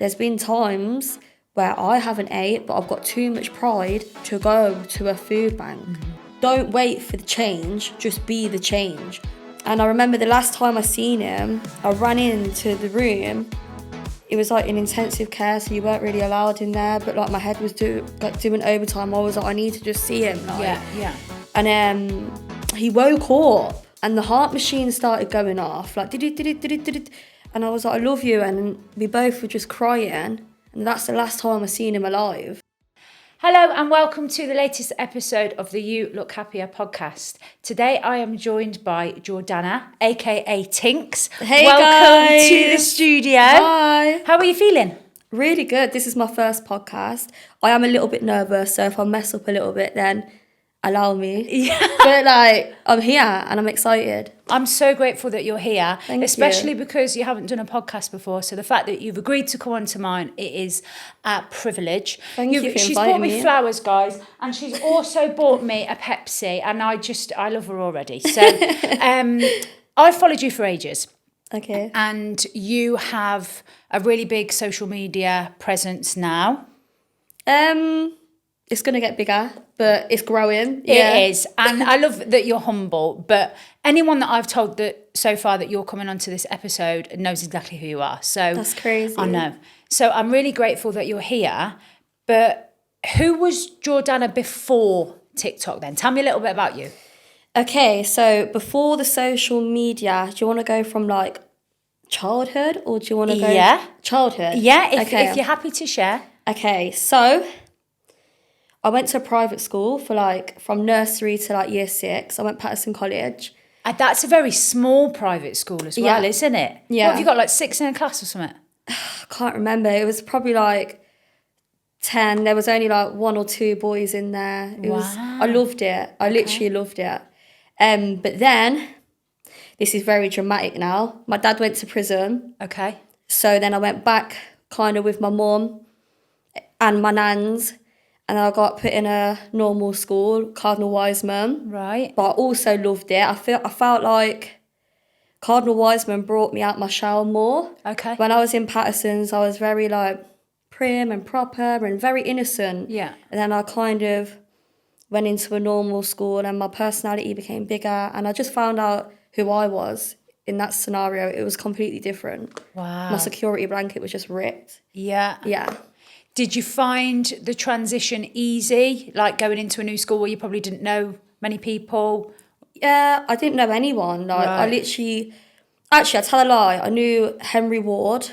there's been times where I haven't ate, but I've got too much pride to go to a food bank. Don't wait for the change, just be the change. And I remember the last time I seen him, I ran into the room. It was like in intensive care, so you weren't really allowed in there, but like my head was doing overtime. I was like, I need to just see him. Like. Yeah. And he woke up and the heart machine started going off, like, did. And I was like, I love you. And we both were just crying. And that's the last time I seen him alive. Hello and welcome to the latest episode of the You Look Happier podcast. Today I am joined by Jordanna AKA TINKS. Hey welcome guys. to the studio. Hi. How are you feeling? Really good. This is my first podcast. I am a little bit nervous, so if I mess up a little bit, then allow me. Yeah. But like, I'm here and I'm excited. I'm so grateful that you're here, Thank especially you. because you haven't done a podcast before. So the fact that you've agreed to come on to mine, it is a privilege. Thank you for She's inviting bought me me. flowers, guys, and she's also bought me a Pepsi, and I love her already. So I've followed you for ages. Okay. And you have a really big social media presence now. It's gonna get bigger, but it's growing. It is. And I love that you're humble, but anyone that I've told that so far that you're coming onto this episode knows exactly who you are. So That's crazy. I know. So I'm really grateful that you're here. But who was Jordanna before TikTok then? Tell me a little bit about you. Okay, so before the social media, do you want to go from like childhood or do you want to go childhood? Yeah, if you're happy to share. Okay, so I went to a private school for like from nursery to like year 6. I went Patterson College. And that's a very small private school as well, isn't it? Yeah. What have you got, like 6 in a class or something? I can't remember. It was probably like 10. There was only like 1 or 2 boys in there. I loved it. I literally loved it. But then, this is very dramatic now. My dad went to prison. Okay. So then I went back kind of with my mum and my nans. And I got put in a normal school, Cardinal Wiseman. Right. But I also loved it. I felt like Cardinal Wiseman brought me out my shell more. Okay. When I was in Patterson's, I was very like prim and proper and very innocent. Yeah. And then I kind of went into a normal school and my personality became bigger. And I just found out who I was in that scenario. It was completely different. Wow. My security blanket was just ripped. Yeah. Yeah. Did you find the transition easy, like going into a new school where you probably didn't know many people? Yeah, I didn't know anyone. Like Right. I literally, actually, I tell a lie. I knew Henry Ward,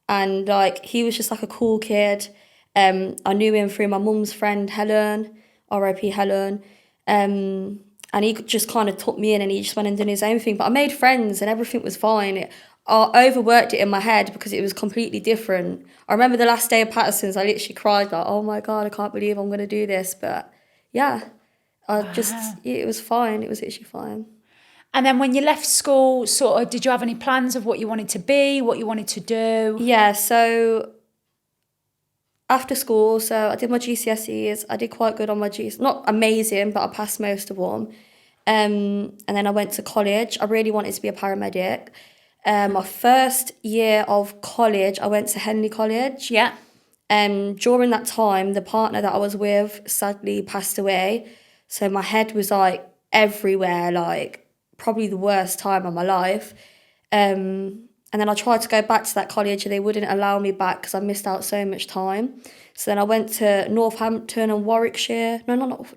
and like he was just like a cool kid. I knew him through my mum's friend Helen, R.I.P. Helen, and he just kind of took me in, and he just went and did his own thing. But I made friends, and everything was fine. I overworked it in my head because it was completely different. I remember the last day of Patterson's, I literally cried like, oh my God, I can't believe I'm going to do this. But yeah, it was fine. It was literally fine. And then when you left school, sort of, did you have any plans of what you wanted to be, what you wanted to do? Yeah, so after school, so I did my GCSEs. I did quite good on my GCSEs. Not amazing, but I passed most of them. And then I went to college. I really wanted to be a paramedic. My first year of college, I went to Henley College. Yeah. During that time, the partner that I was with sadly passed away. So my head was like everywhere, like probably the worst time of my life. And then I tried to go back to that college and they wouldn't allow me back because I missed out so much time. So then I went to Northampton and Warwickshire. North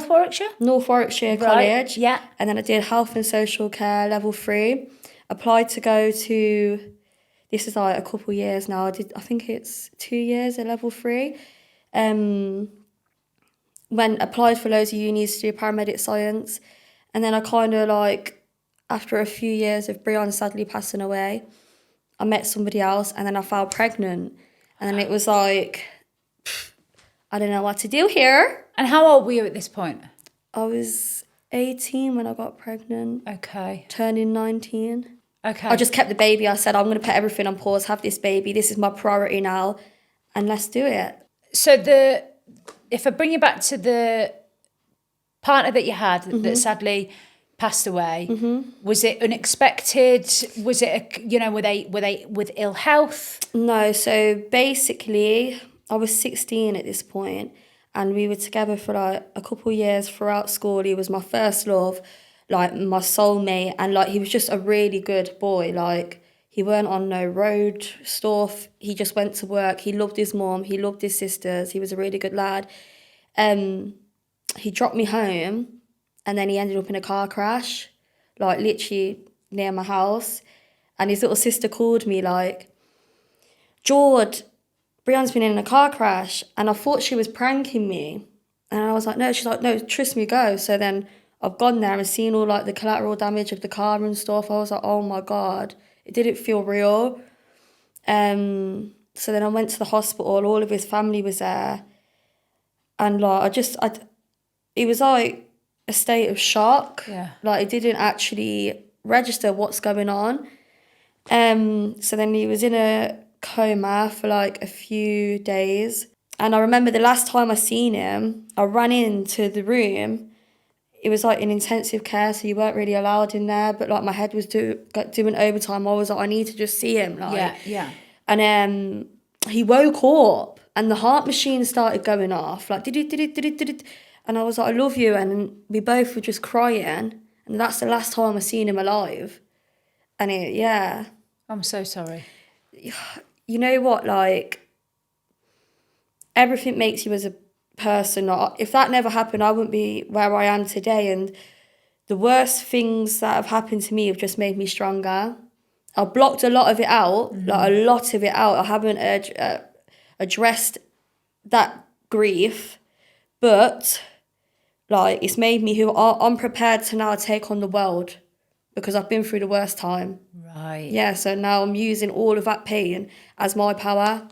Warwickshire? North Warwickshire College. Yeah. And then I did Health and Social Care Level 3. Applied to go to, this is like a couple years now. I think it's 2 years at Level 3. Applied for loads of unis to do paramedic science. And then I kind of like, after a few years of Brian sadly passing away, I met somebody else and then I fell pregnant. And then it was like, I don't know what to do here. And how old were you at this point? I was 18 when I got pregnant. Okay. Turning 19. Okay. I just kept the baby. I said, I'm going to put everything on pause, have this baby. This is my priority now. And let's do it. So if I bring you back to the partner that you had that sadly passed away. Was it unexpected? Was it, were they with ill health? No, so basically, I was 16 at this point, and we were together for like a couple of years throughout school. He was my first love, like my soulmate, and like he was just a really good boy. Like he weren't on no road stuff. He just went to work. He loved his mom. He loved his sisters. He was a really good lad. He dropped me home, and then he ended up in a car crash, like literally near my house. And his little sister called me like, Jord, Brianne's been in a car crash. And I thought she was pranking me. And I was like, no. She's like, no, trust me, go. So then I've gone there and seen all like the collateral damage of the car and stuff. I was like, oh my God, it didn't feel real. So then I went to the hospital. All of his family was there. And like, it was like a state of shock. Yeah. Like it didn't actually register what's going on. So then he was in a coma for like a few days. And I remember the last time I seen him, I ran into the room. It was like in intensive care, so you weren't really allowed in there. But like my head was doing overtime. I was like, I need to just see him. Like, Yeah. And he woke up, and the heart machine started going off. Like did it. And I was like, I love you. And we both were just crying. And that's the last time I seen him alive. And I'm so sorry. you know what, like, everything makes you as a person. If that never happened, I wouldn't be where I am today. And the worst things that have happened to me have just made me stronger. I blocked a lot of it out, like a lot of it out. I haven't addressed that grief, but like it's made me who I'm prepared to now take on the world, because I've been through the worst time. Right. Yeah, so now I'm using all of that pain as my power.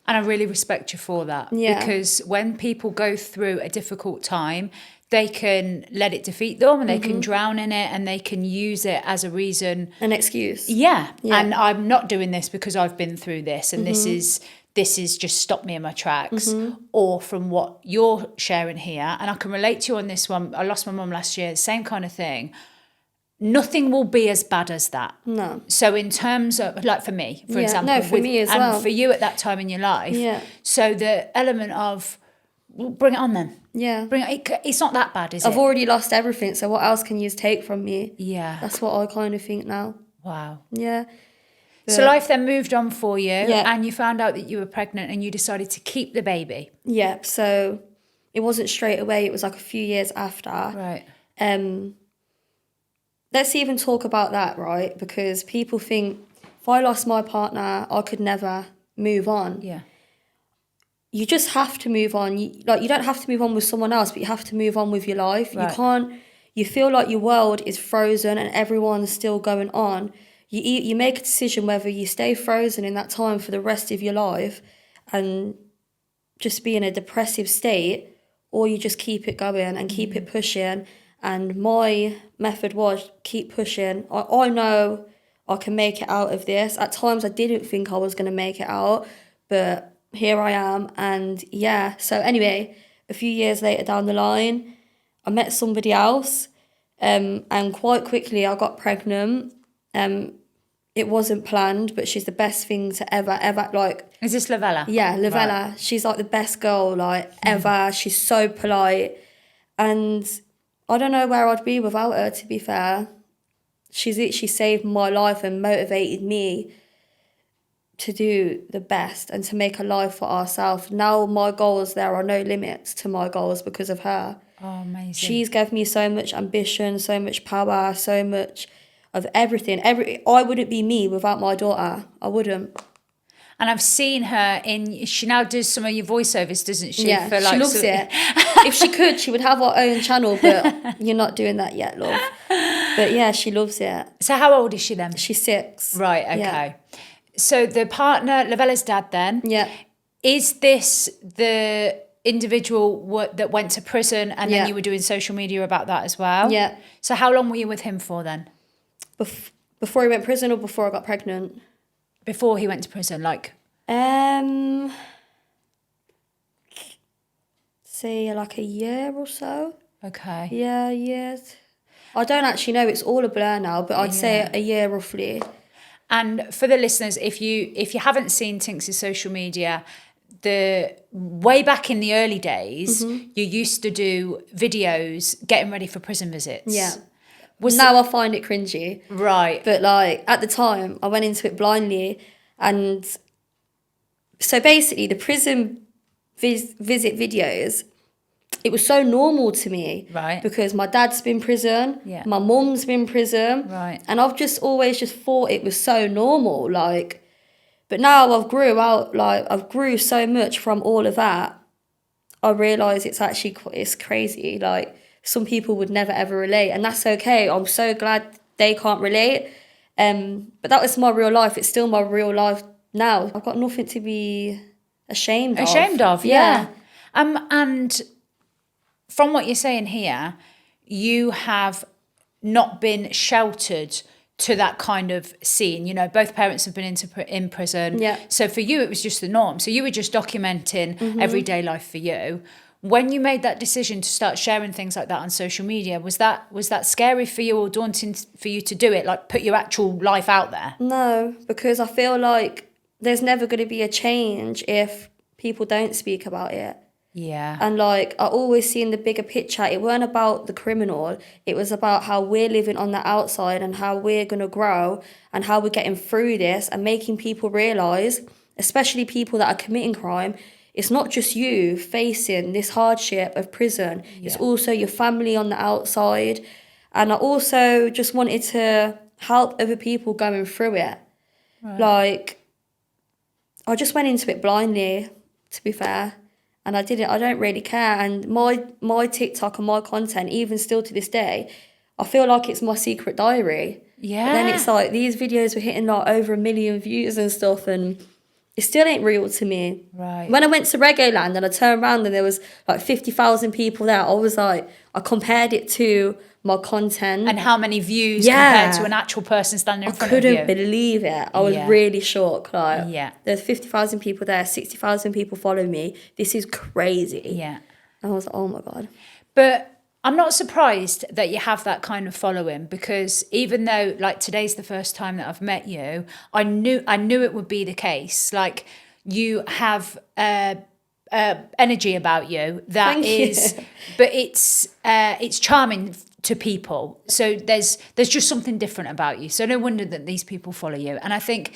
And I really respect you for that. Yeah. Because when people go through a difficult time, they can let it defeat them, and they can drown in it, and they can use it as a reason. An excuse. Yeah. And I'm not doing this because I've been through this, and this is just stopped me in my tracks. Or from what you're sharing here, and I can relate to you on this one. I lost my mum last year, same kind of thing. Nothing will be as bad as that. No. So in terms of, like for me, for example. No, for me as well. And for you at that time in your life. Yeah. So the element of, well, bring it on then. Yeah. It's not that bad, is it? I've already lost everything, so what else can you take from me? Yeah. That's what I kind of think now. Wow. Yeah. So life then moved on for you, Yeah. and you found out that you were pregnant, and you decided to keep the baby. Yeah, so it wasn't straight away, it was like a few years after. Right. Let's even talk about that, right? Because people think if I lost my partner, I could never move on. Yeah. You just have to move on. You don't have to move on with someone else, but you have to move on with your life. Right. You feel like your world is frozen and everyone's still going on. You make a decision whether you stay frozen in that time for the rest of your life and just be in a depressive state, or you just keep it going and keep it pushing. And my method was keep pushing. I know I can make it out of this. At times I didn't think I was going to make it out, but here I am. And yeah, so anyway, a few years later down the line, I met somebody else, and quite quickly I got pregnant. It wasn't planned, but she's the best thing to ever, like... Is this Lavella? Yeah, Lavella. Right. She's like the best girl, like, ever. She's so polite. And I don't know where I'd be without her, to be fair. She's literally saved my life and motivated me to do the best and to make a life for ourselves. Now my goals, there are no limits to my goals because of her. Oh, amazing. She's given me so much ambition, so much power, so much of everything. I wouldn't be me without my daughter. I wouldn't. And I've seen her she now does some of your voiceovers, doesn't she? Yeah, for like, she loves it. If she could, she would have her own channel, but you're not doing that yet, love. But yeah, she loves it. So how old is she then? She's 6. Right, okay. Yeah. So the partner, Lavella's dad then. Yeah. Is this the individual that went to prison, and then you were doing social media about that as well? Yeah. So how long were you with him for then? Before he went to prison or before I got pregnant? Before he went to prison, like? Say like a year or so. Okay. Yeah, years. I don't actually know. It's all a blur now, but I'd say a year roughly. And for the listeners, if you haven't seen Tinks' social media, the way back in the early days, you used to do videos getting ready for prison visits. Yeah. Now I find it cringy. Right. But like at the time, I went into it blindly, and so basically the prison visit videos, it was so normal to me. Right. Because my dad's been in prison, my mum's been in prison. Right. And I've just always just thought it was so normal. Like, but now I've grew so much from all of that. I realise it's crazy. Like, some people would never ever relate, and that's okay. I'm so glad they can't relate. But that was my real life. It's still my real life now. I've got nothing to be ashamed of. Ashamed of, yeah. And from what you're saying here, you have not been sheltered to that kind of scene. You know, both parents have been in prison. Yeah. So for you, it was just the norm. So you were just documenting everyday life for you. When you made that decision to start sharing things like that on social media, was that scary for you or daunting for you to do it? Like, put your actual life out there? No, because I feel like there's never going to be a change if people don't speak about it. Yeah. And like, I always seen the bigger picture. It weren't about the criminal. It was about how we're living on the outside and how we're going to grow and how we're getting through this and making people realise, especially people that are committing crime, it's not just you facing this hardship of prison. Yeah. It's also your family on the outside. And I also just wanted to help other people going through it. Right. Like, I just went into it blindly, to be fair. And I don't really care. And my TikTok and my content, even still to this day, I feel like it's my secret diary. Yeah. But then it's like, these videos were hitting like over 1 million views and stuff, and it still ain't real to me. Right. When I went to Reggae Land and I turned around and there was like 50,000 people there, I was like, I compared it to my content. And how many views compared to an actual person standing in front of you. I couldn't believe it. I was really shocked. Like, there's 50,000 people there, 60,000 people follow me. This is crazy. Yeah. And I was like, oh my God. But I'm not surprised that you have that kind of following, because even though like today's the first time that I've met you, I knew it would be the case. Like, you have energy about you that is, but it's charming to people. So there's just something different about you. So no wonder that these people follow you. And I think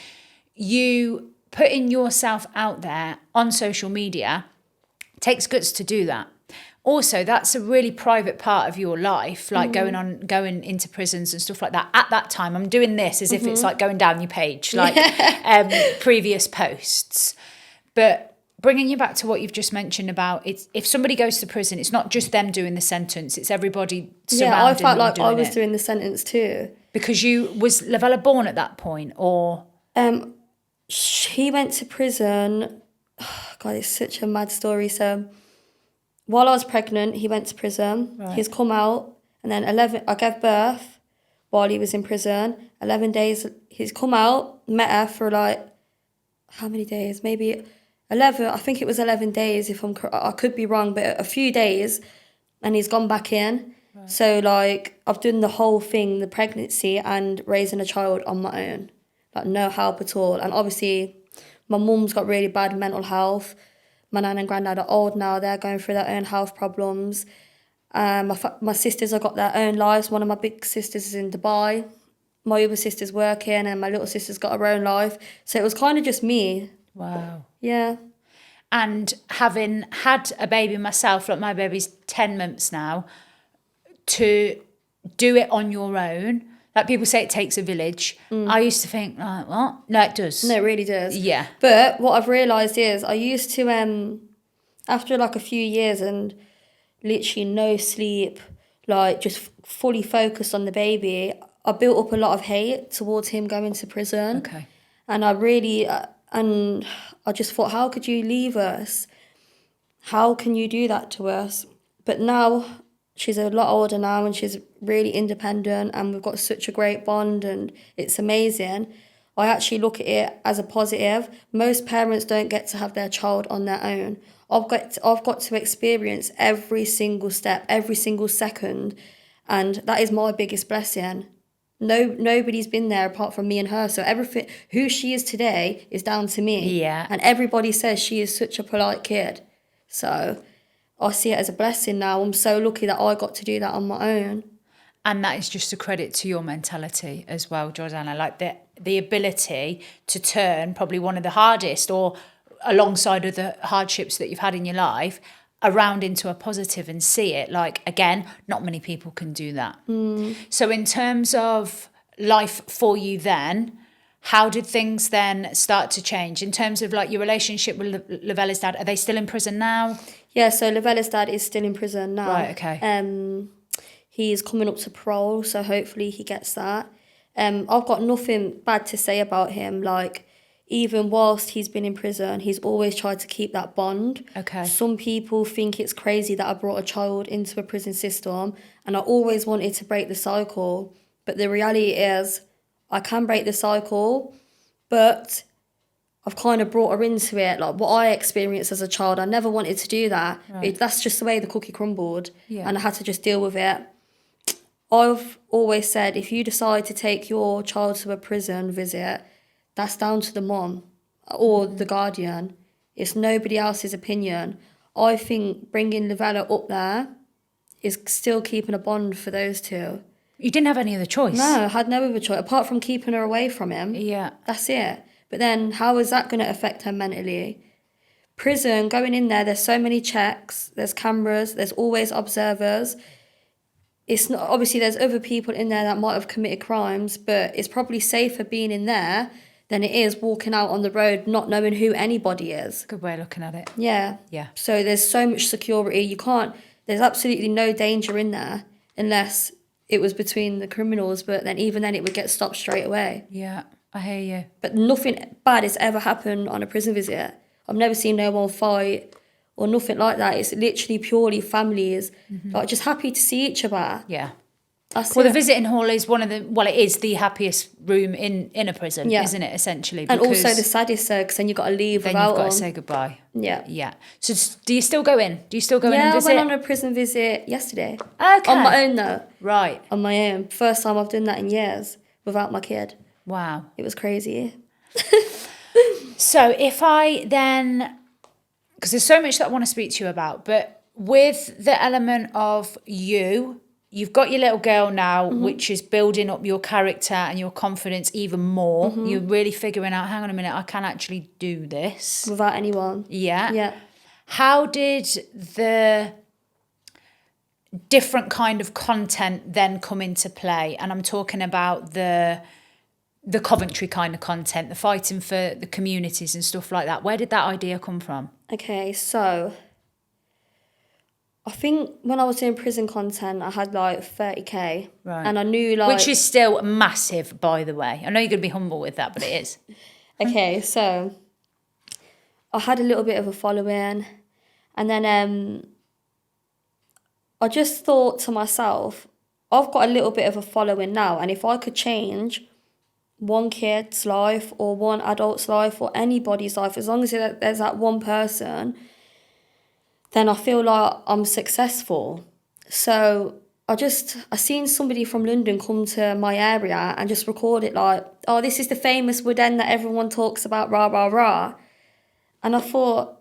you putting yourself out there on social media takes guts to do that. Also, that's a really private part of your life, like going into prisons and stuff like that. At that time, I'm doing this as if it's like going down your page, like previous posts. But bringing you back to what you've just mentioned about it's, if somebody goes to prison, it's not just them doing the sentence, it's everybody surrounding them. Yeah, I felt like I was doing the sentence too. Because was Lavella born at that point, or? He went to prison. Oh, God, it's such a mad story. So, while I was pregnant, he went to prison. Right. He's come out, and then I gave birth while he was in prison. 11 days, he's come out, met her for like, how many days? Maybe 11, I think it was 11 days, I could be wrong, but a few days, and he's gone back in. Right. So like, I've done the whole thing, the pregnancy and raising a child on my own. Like, no help at all. And obviously, my mum's got really bad mental health. My nan and granddad are old now. They're going through their own health problems. My sisters have got their own lives. One of my big sisters is in Dubai. My other sister's working, and my little sister's got her own life. So it was kind of just me. Wow. Yeah. And having had a baby myself, like my baby's 10 months now, to do it on your own, like people say it takes a village. I used to think, like, what? No, it does. No, it really does. Yeah. But what I've realised is I used to, after like a few years and literally no sleep, like just fully focused on the baby, I built up a lot of hate towards him going to prison. Okay. And I really, and I just thought, how could you leave us? How can you do that to us? But now, she's a lot older now and she's really independent and we've got such a great bond and it's amazing. I actually look at it as a positive. Most parents don't get to have their child on their own. I've got to experience every single step, every single second. And that is my biggest blessing. Nobody's been there apart from me and her. So everything, who she is today is down to me. Yeah. And everybody says she is such a polite kid. So I see it as a blessing now. I'm so lucky that I got to do that on my own. And that is just a credit to your mentality as well, Jordanna. Like the ability to turn probably one of the hardest, or alongside of the hardships that you've had in your life, around into a positive and see it. Like, again, not many people can do that. So in terms of life for you then, how did things then start to change in terms of like your relationship with Lavella's dad? Are they still in prison now? Yeah, so Lavella's dad is still in prison now. Right, okay. He's coming up to parole, so hopefully he gets that. I've got nothing bad to say about him. Like, even whilst he's been in prison, he's always tried to keep that bond. Okay. Some people think it's crazy that I brought a child into a prison system, and I always wanted to break the cycle. But the reality is, I can break the cycle, but I've kind of brought her into it. Like, what I experienced as a child, I never wanted to do that. Right. That's just the way the cookie crumbled, Yeah. and I had to just deal with it. I've always said, if you decide to take your child to a prison visit, that's down to the mom or the guardian. It's nobody else's opinion. I think bringing Lavella up there is still keeping a bond for those two. You didn't have any other choice. No, I had no other choice, apart from keeping her away from him. Yeah. That's it. But then how is that going to affect her mentally? Prison, going in there, there's so many checks, there's cameras, there's always observers. It's not, obviously there's other people in there that might have committed crimes, but it's probably safer being in there than it is walking out on the road not knowing who anybody is. Good way of looking at it. Yeah. Yeah. So there's so much security. There's absolutely no danger in there unless it was between the criminals, but then even then it would get stopped straight away. Yeah, I hear you. But nothing bad has ever happened on a prison visit. I've never seen no one fight or nothing like that. It's literally purely families, like just happy to see each other. Yeah. That's Well, it. the visiting hall is it is the happiest room in a prison, Yeah. isn't it, essentially? And also Because the saddest, because then you've got to leave then without you've got to them. say goodbye. Yeah. Yeah. So do you still go in? Do you still go in Yeah, and I visit? went on a prison visit yesterday. Okay. On my own though. Right. On my own. First time I've done that in years without my kid. Wow. It was crazy. So if I then, because there's so much that I want to speak to you about, but with the element of you've got your little girl now, which is building up your character and your confidence even more. You're really figuring out, hang on a minute, I can actually do this. Without anyone. Yeah. Yeah. How did the different kind of content then come into play? And I'm talking about the Coventry kind of content, the fighting for the communities and stuff like that. Where did that idea come from? Okay, so I think when I was doing prison content, I had like 30k. Right. And I knew like... Which is still massive, by the way. I know you're going to be humble with that, but it is. Okay, so I had a little bit of a following. And then I just thought to myself, I've got a little bit of a following now. And if I could change one kid's life or one adult's life or anybody's life, as long as there's that one person, then I feel like I'm successful. So I seen somebody from London come to my area and just record it like, oh, this is the famous wood end that everyone talks about, rah, rah, rah. And I thought,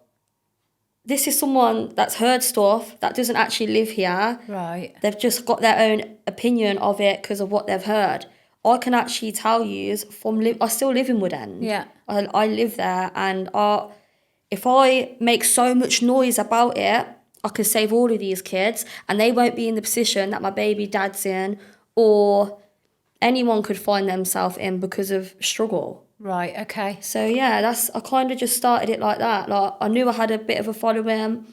this is someone that's heard stuff that doesn't actually live here. Right. They've just got their own opinion of it because of what they've heard. I can actually tell you, I still live in Wood End. Yeah. I live there, and if I make so much noise about it, I could save all of these kids, and they won't be in the position that my baby dad's in, or anyone could find themselves in because of struggle. Right, okay. So yeah, I kind of just started it like that. Like, I knew I had a bit of a following,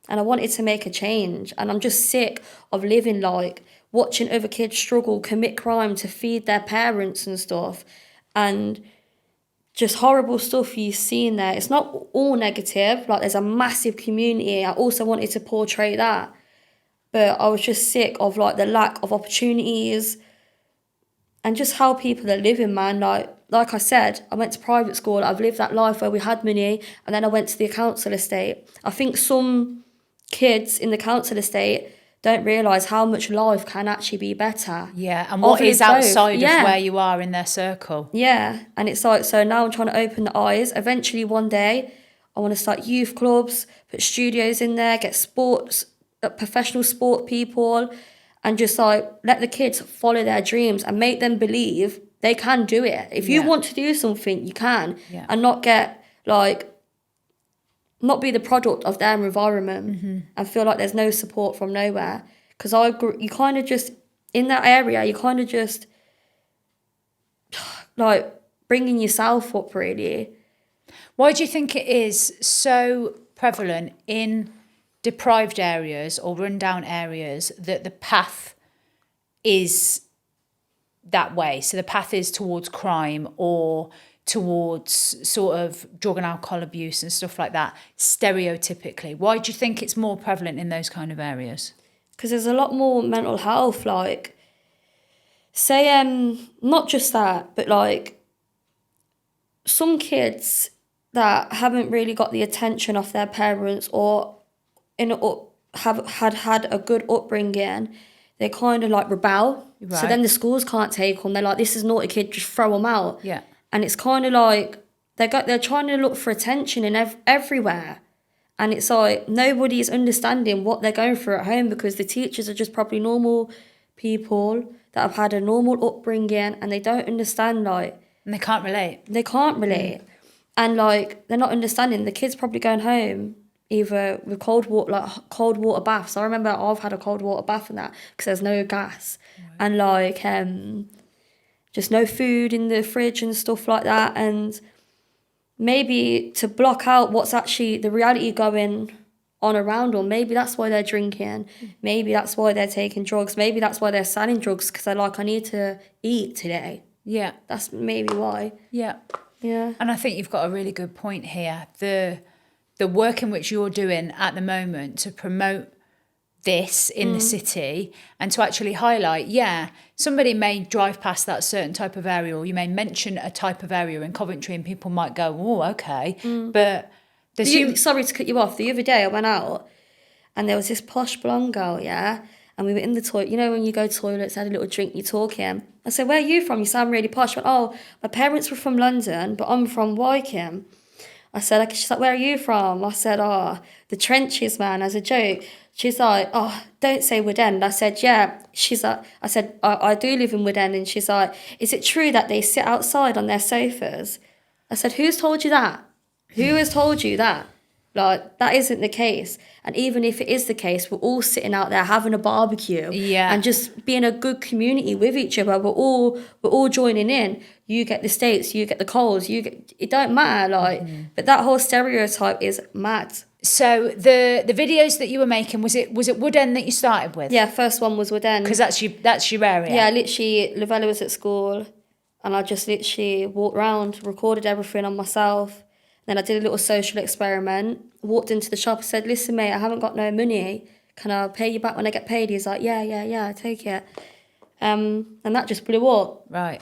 and I wanted to make a change. And I'm just sick of living like watching other kids struggle, commit crime to feed their parents and stuff, and just horrible stuff you see in there. It's not all negative. Like, there's a massive community. I also wanted to portray that, but I was just sick of like the lack of opportunities and just how people are living, man. Like I said, I went to private school. I've lived that life where we had money, and then I went to the council estate. I think some kids in the council estate, don't realise how much life can actually be better. Yeah, and what Often is it's both. outside Yeah. of where you are in their circle. Yeah, and it's like, so now I'm trying to open the eyes. Eventually one day, I want to start youth clubs, put studios in there, get sports, professional sport people, and just like let the kids follow their dreams and make them believe they can do it. If you Yeah. want to do something, you can, Yeah. and not get like, not be the product of their environment and feel like there's no support from nowhere. Because you kind of just, in that area, you kind of just like bringing yourself up, really. Why do you think it is so prevalent in deprived areas or rundown areas that the path is that way? So the path is towards crime or towards sort of drug and alcohol abuse and stuff like that, stereotypically. Why do you think it's more prevalent in those kind of areas? Because there's a lot more mental health, like, say, not just that, but like some kids that haven't really got the attention of their parents or have had a good upbringing, they kind of like rebel. So Right. then the schools can't take them. They're like, this is naughty kid, just throw them out. Yeah. And it's kind of like they're trying to look for attention in everywhere. And it's like nobody's understanding what they're going through at home, because the teachers are just probably normal people that have had a normal upbringing, and they don't understand, like, And they can't relate. they can't relate. And like they're not understanding. The kids probably going home either with cold water baths. I remember I've had a cold water bath and that, because there's no gas. And like just no food in the fridge and stuff like that. And maybe to block out what's actually the reality going on around them, maybe that's why they're drinking. Maybe that's why they're taking drugs. Maybe that's why they're selling drugs, because they're like, I need to eat today. Yeah. That's maybe why. Yeah. Yeah. And I think you've got a really good point here. The work in which you're doing at the moment to promote this in the city and to actually highlight, somebody may drive past that certain type of area, or you may mention a type of area in Coventry and people might go, oh, okay. But there's Sorry to cut you off. The other day I went out and there was this posh blonde girl, yeah? And we were in the toilet. You know when you go to toilets, had a little drink, you're talking. I said, where are you from? You sound really posh. She went, oh, my parents were from London, but I'm from Wycombe. I said, she's like, where are you from? I said, oh, the trenches, man, as a joke. She's like, oh, don't say Wood End. I said, yeah. She's like, I said, I do live in Wood End. And she's like, is it true that they sit outside on their sofas? I said, who's told you that? Who has told you that? Like, that isn't the case. And even if it is the case, we're all sitting out there having a barbecue. Yeah. And just being a good community with each other. We're all joining in. You get the steaks, you get the coals, it don't matter, like, but that whole stereotype is mad. So the videos that you were making, was it Wood End that you started with? Yeah, first one was Wood End. Because that's your area. Yeah, literally, Lavella was at school, and I just literally walked around, recorded everything on myself. Then I did a little social experiment, walked into the shop and said, listen, mate, I haven't got no money. Can I pay you back when I get paid? He's like, yeah, take it. And that just blew up. Right.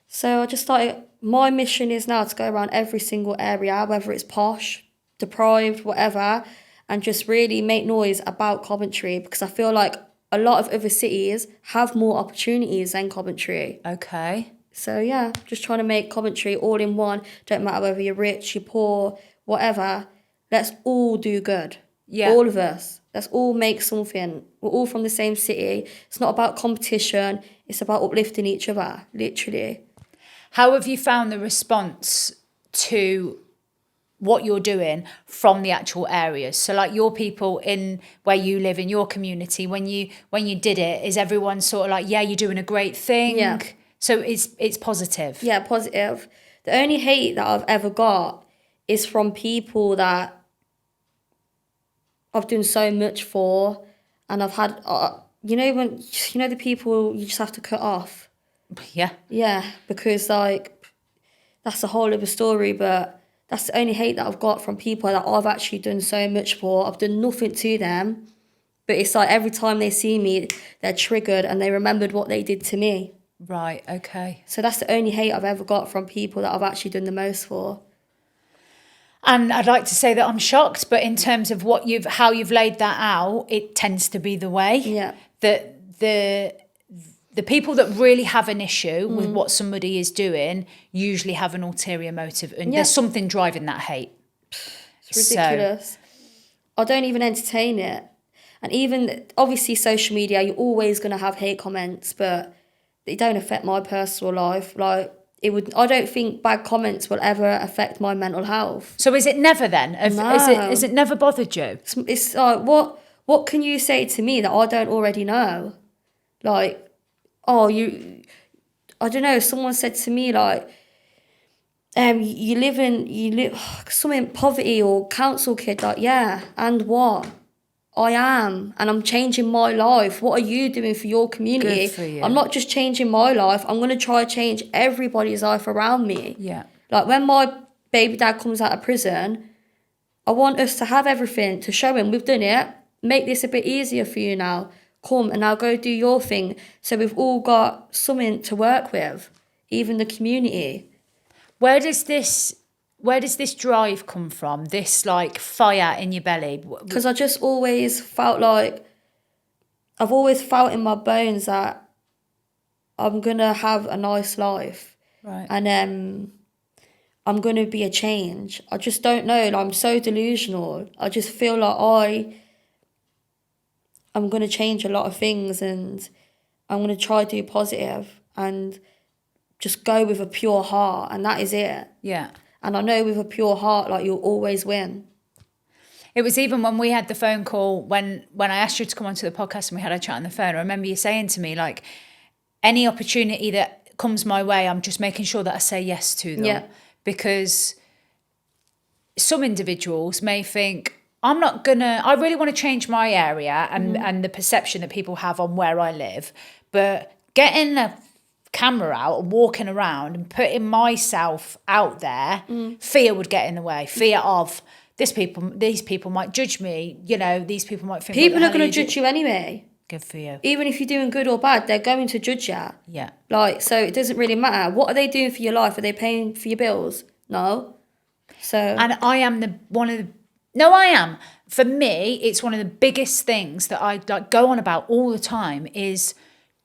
So I just started, my mission is now to go around every single area, whether it's posh, deprived, whatever, and just really make noise about Coventry, because I feel like a lot of other cities have more opportunities than Coventry. Okay. So yeah, just trying to make Coventry all in one. Don't matter whether you're rich, you're poor, whatever. Let's all do good. Yeah. All of us. Let's all make something. We're all from the same city. It's not about competition. It's about uplifting each other, literally. How have you found the response to what you're doing from the actual areas? So like your people in where you live in your community, when you did it, is everyone sort of like, yeah, you're doing a great thing? Yeah. So it's positive. Yeah, positive. The only hate that I've ever got is from people that I've done so much for, and I've had, the people you just have to cut off. Yeah. Yeah, because like that's a whole other story, but that's the only hate that I've got from people that I've actually done so much for. I've done nothing to them, but it's like every time they see me, they're triggered and they remembered what they did to me. Right, okay. So that's the only hate I've ever got from people that I've actually done the most for. And I'd like to say that I'm shocked, but in terms of how you've laid that out, it tends to be the way. Yeah. That the people that really have an issue with what somebody is doing usually have an ulterior motive, and there's something driving that hate. It's ridiculous. I don't even entertain it. And even, obviously, social media, you're always going to have hate comments, but they don't affect my personal life. Like, I don't think bad comments will ever affect my mental health. So is it never then? No. Is it never bothered you? It's like, what can you say to me that I don't already know? Like, I don't know, someone said to me, like, you live some in poverty or council kid, like, yeah, and what? I am, and I'm changing my life. What are you doing for your community? Good for you. I'm not just changing my life, I'm going to try to change everybody's life around me. Yeah. Like, when my baby dad comes out of prison, I want us to have everything to show him we've done it. Make this a bit easier for you now. Come and now go do your thing. So we've all got something to work with, even the community. Where does this drive come from? This like fire in your belly? Because I just always felt like, I've always felt in my bones that I'm going to have a nice life. Right. And I'm going to be a change. I just don't know. Like, I'm so delusional. I just feel like I'm going to change a lot of things, and I'm going to try to do positive and just go with a pure heart, and that is it. Yeah. And I know with a pure heart, like, you'll always win. It was even when we had the phone call, when I asked you to come onto the podcast and we had a chat on the phone, I remember you saying to me, like, any opportunity that comes my way, I'm just making sure that I say yes to them. Yeah. Because some individuals may think, I really want to change my area and the perception that people have on where I live, but getting a camera out and walking around and putting myself out there, fear would get in the way. Fear of these people might judge me, these people might think people are going to judge you anyway. Good for you. Even if you're doing good or bad, they're going to judge you. Yeah. Like, so it doesn't really matter. What are they doing for your life? Are they paying for your bills? No. So. And I am. For me, it's one of the biggest things that I like go on about all the time is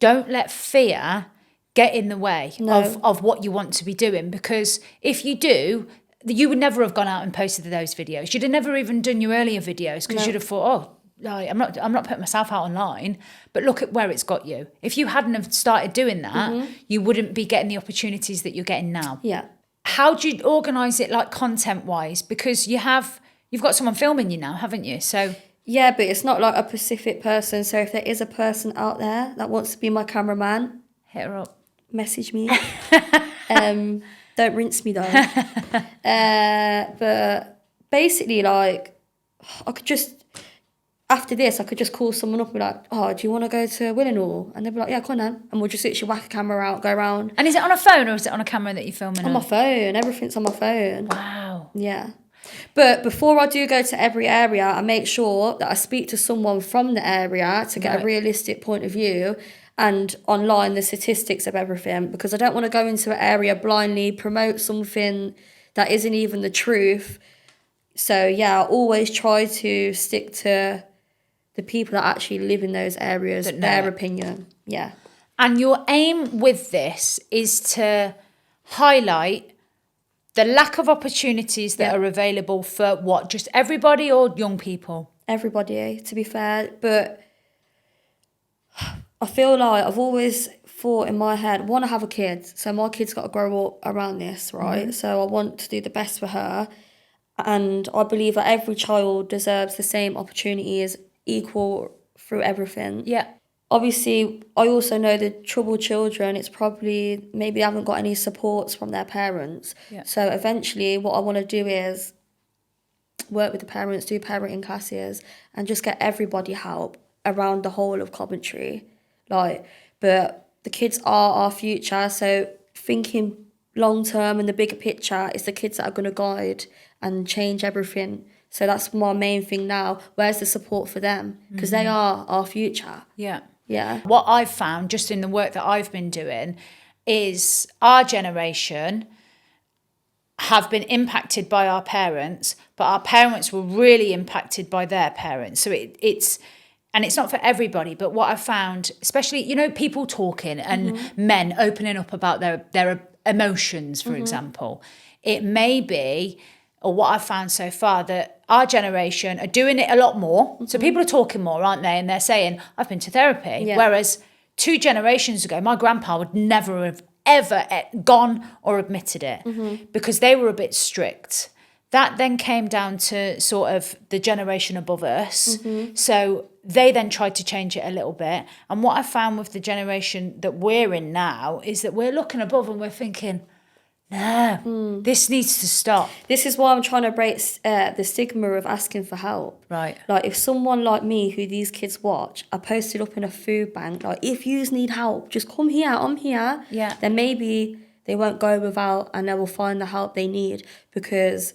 don't let fear get in the way of what you want to be doing. Because if you do, you would never have gone out and posted those videos. You'd have never even done your earlier videos because you'd have thought, I'm not putting myself out online, but look at where it's got you. If you hadn't have started doing that, you wouldn't be getting the opportunities that you're getting now. Yeah. How do you organise it, like, content-wise? Because you've got someone filming you now, haven't you? So yeah, but it's not like a specific person. So if there is a person out there that wants to be my cameraman, hit her up. Message me. Don't rinse me though. But basically, like, I could just, after this, I could just call someone up and be like, oh, do you want to go to Willenhall? And they'd be like, yeah, come on then. And we'll just literally whack a camera out, go around. And is it on a phone or is it on a camera that you're filming on? My phone. Everything's on my phone. Wow. Yeah. But before I do go to every area, I make sure that I speak to someone from the area to get a realistic point of view and online the statistics of everything, because I don't want to go into an area blindly, promote something that isn't even the truth. So yeah, I always try to stick to the people that actually live in those areas, their opinion. Yeah. And your aim with this is to highlight the lack of opportunities that are available for what? Just everybody or young people? Everybody, to be fair. But I feel like I've always thought in my head, I want to have a kid. So my kid's got to grow up around this, right? So I want to do the best for her. And I believe that every child deserves the same opportunities, equal through everything. Yeah. Obviously, I also know the troubled children, it's probably, maybe they haven't got any supports from their parents. Yeah. So eventually what I want to do is work with the parents, do parenting classes, and just get everybody help around the whole of Coventry. But the kids are our future, so thinking long term and the bigger picture, is the kids that are going to guide and change everything. So that's my main thing now. Where's the support for them? Because they are our future. Yeah. Yeah. What I've found just in the work that I've been doing is our generation have been impacted by our parents, but our parents were really impacted by their parents. So it's not for everybody, but what I've found, especially, people talking and men opening up about their emotions, for example, it may be, or what I've found so far, that our generation are doing it a lot more. So people are talking more, aren't they? And they're saying, I've been to therapy. Yeah. Whereas 2 generations ago, my grandpa would never have ever gone or admitted it because they were a bit strict. That then came down to sort of the generation above us. So they then tried to change it a little bit. And what I found with the generation that we're in now is that we're looking above and we're thinking, no, this needs to stop. This is why I'm trying to break the stigma of asking for help. Right. Like, if someone like me, who these kids watch, I posted up in a food bank, like, if yous need help, just come here, I'm here. Yeah. Then maybe they won't go without, and they will find the help they need. Because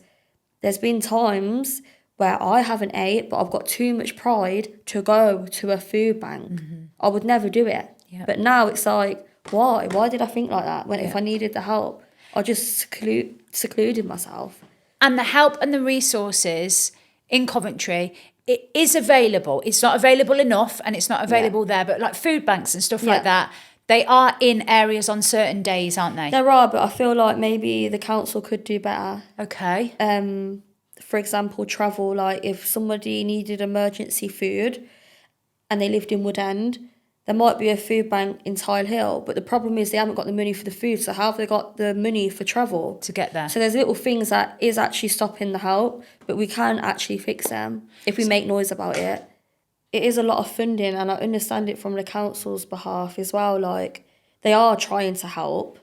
there's been times where I haven't ate, but I've got too much pride to go to a food bank. I would never do it. Yeah. But now it's like, why? Why did I think like that? When if I needed the help, I just secluded myself. And the help and the resources in Coventry, it is available. It's not available enough and it's not available there, but like food banks and stuff like that, they are in areas on certain days, aren't they? There are, but I feel like maybe the council could do better. Okay. For example, travel, like if somebody needed emergency food and they lived in Woodend, there might be a food bank in Tile Hill, but the problem is they haven't got the money for the food, so how have they got the money for travel? To get there. So there's little things that is actually stopping the help, but we can actually fix them if we make noise about it. It is a lot of funding, and I understand it from the council's behalf as well. Like, they are trying to help,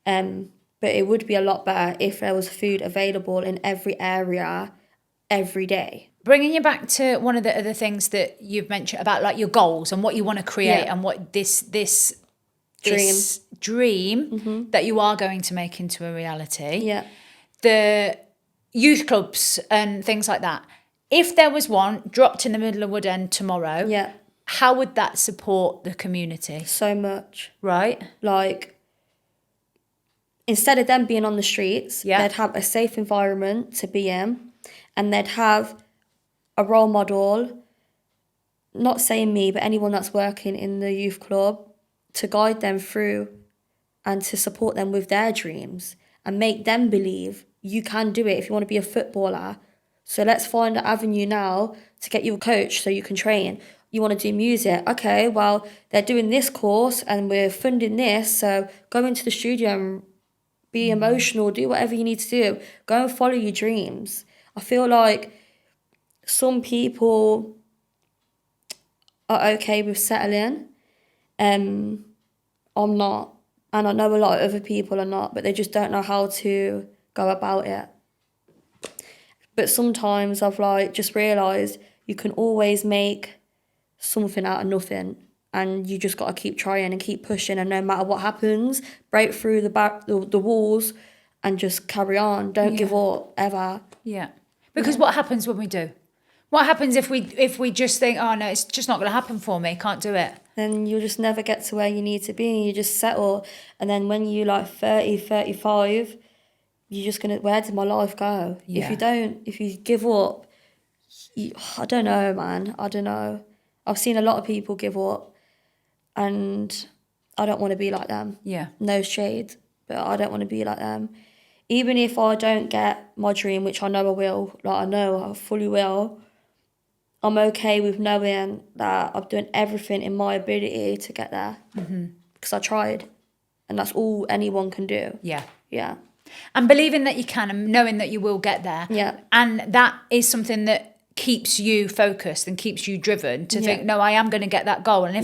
but it would be a lot better if there was food available in every area every day. Bringing you back to one of the other things that you've mentioned about like your goals and what you want to create and what this dream that you are going to make into a reality. Yeah. The youth clubs and things like that. If there was one dropped in the middle of Woodend tomorrow, how would that support the community? So much. Right. Like, instead of them being on the streets, they'd have a safe environment to be in, and they'd have a role model, not saying me, but anyone that's working in the youth club, to guide them through and to support them with their dreams and make them believe you can do it if you want to be a footballer. So let's find an avenue now to get you a coach so you can train. You want to do music? Okay, well, they're doing this course and we're funding this, so go into the studio and be emotional, do whatever you need to do. Go and follow your dreams. I feel like some people are okay with settling. I'm not. And I know a lot of other people are not, but they just don't know how to go about it. But sometimes I've like just realised you can always make something out of nothing, and you just got to keep trying and keep pushing, and no matter what happens, break through the walls and just carry on. Don't give up ever. Yeah. Because what happens when we do? What happens if we just think, oh no, it's just not going to happen for me, can't do it? Then you'll just never get to where you need to be, and you just settle. And then when you like 30, 35, you're just going to, where did my life go? Yeah. If you give up, I don't know, man. I don't know. I've seen a lot of people give up, and I don't want to be like them. Yeah. No shade, but I don't want to be like them. Even if I don't get my dream, which I know I will, like I know I fully will, I'm okay with knowing that I'm doing everything in my ability to get there. Because I tried. And that's all anyone can do. Yeah. Yeah. And believing that you can and knowing that you will get there. Yeah. And that is something that keeps you focused and keeps you driven to think, no, I am going to get that goal. And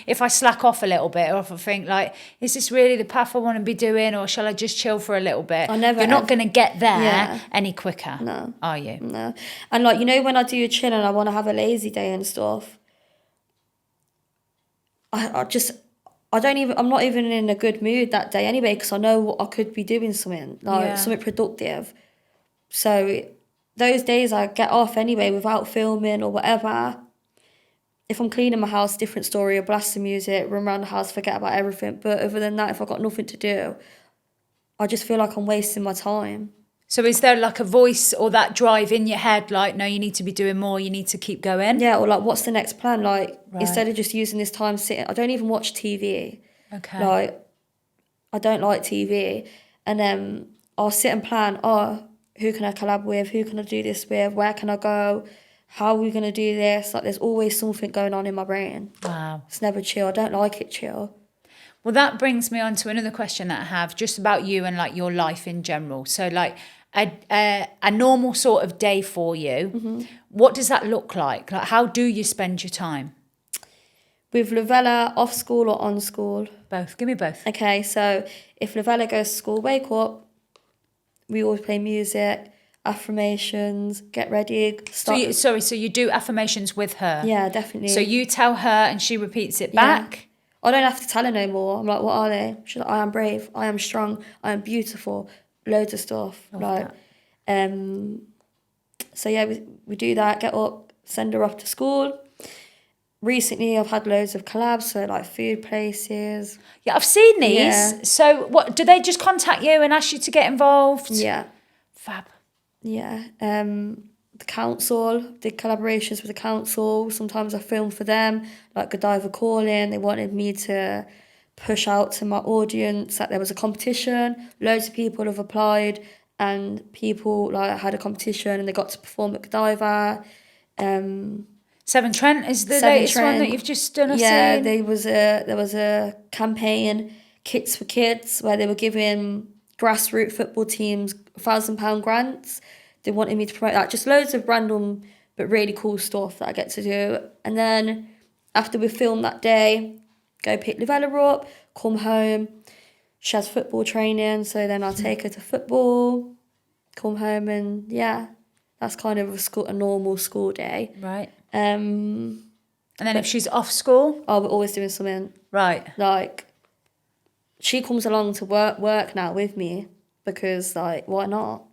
if I slack off a little bit, or if I think like, is this really the path I want to be doing, or shall I just chill for a little bit? You're not going to get there any quicker. No. Are you? No. And like, you know, when I do a chill and I want to have a lazy day and stuff, I'm not even in a good mood that day anyway, because I know what I could be doing something productive. So those days I get off anyway without filming or whatever. If I'm cleaning my house, different story, or blast the music, run around the house, forget about everything. But other than that, if I've got nothing to do, I just feel like I'm wasting my time. So is there like a voice or that drive in your head, like, no, you need to be doing more, you need to keep going? Yeah, or like, what's the next plan? Like, Right. instead of just using this time sitting, I don't even watch TV. Okay. Like, I don't like TV. And then I'll sit and plan, who can I collab with? Who can I do this with? Where can I go? How are we going to do this? Like, there's always something going on in my brain. Wow. It's never chill. I don't like it chill. Well, that brings me on to another question that I have just about you and like your life in general. So like a normal sort of day for you, what does that look like? Like, how do you spend your time? With Lavella, off school or on school? Both. Give me both. Okay, so if Lavella goes to school, wake up, we always play music, affirmations, get ready. Start. So you do affirmations with her? Yeah, definitely. So you tell her and she repeats it back? I don't have to tell her no more. I'm like, what are they? She's like, I am brave, I am strong, I am beautiful, loads of stuff. Love So yeah, we do that, get up, send her off to school. Recently, I've had loads of collabs, so like food places. Yeah, I've seen these. Yeah. So what, do they just contact you and ask you to get involved? Yeah. Fab. Yeah. The council, did collaborations with the council. Sometimes I filmed for them, like Godiva Calling. They wanted me to push out to my audience that there was a competition. Loads of people have applied, and people like had a competition and they got to perform at Godiva. Severn Trent is the Severn latest one Trent. that you've just done. Yeah, there was a campaign, Kits for Kids, where they were giving grassroots football teams £1,000 grants. They wanted me to promote that. Just loads of random but really cool stuff that I get to do. And then after we film that day, go pick Lavella up, come home. She has football training, so then I'll take her to football, come home, and yeah, that's kind of a normal school day. Right. And then if she's off school? Oh, we're always doing something. Right. Like, she comes along to work now with me because, like, why not?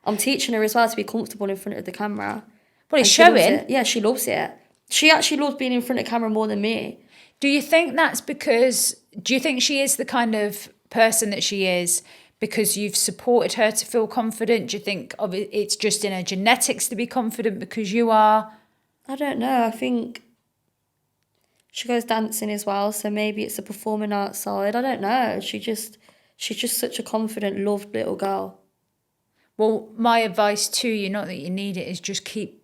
I'm teaching her as well to be comfortable in front of the camera. Well, it's she loves showing. it. Yeah, she loves it. She actually loves being in front of the camera more than me. Do you think that's because, do you think she is the kind of person that she is because you've supported her to feel confident? Do you think it's just in her genetics to be confident because you are? I don't know. I think she goes dancing as well, so maybe it's a performing arts side. I don't know. She's just such a confident, loved little girl. Well, my advice to you, not that you need it, is just keep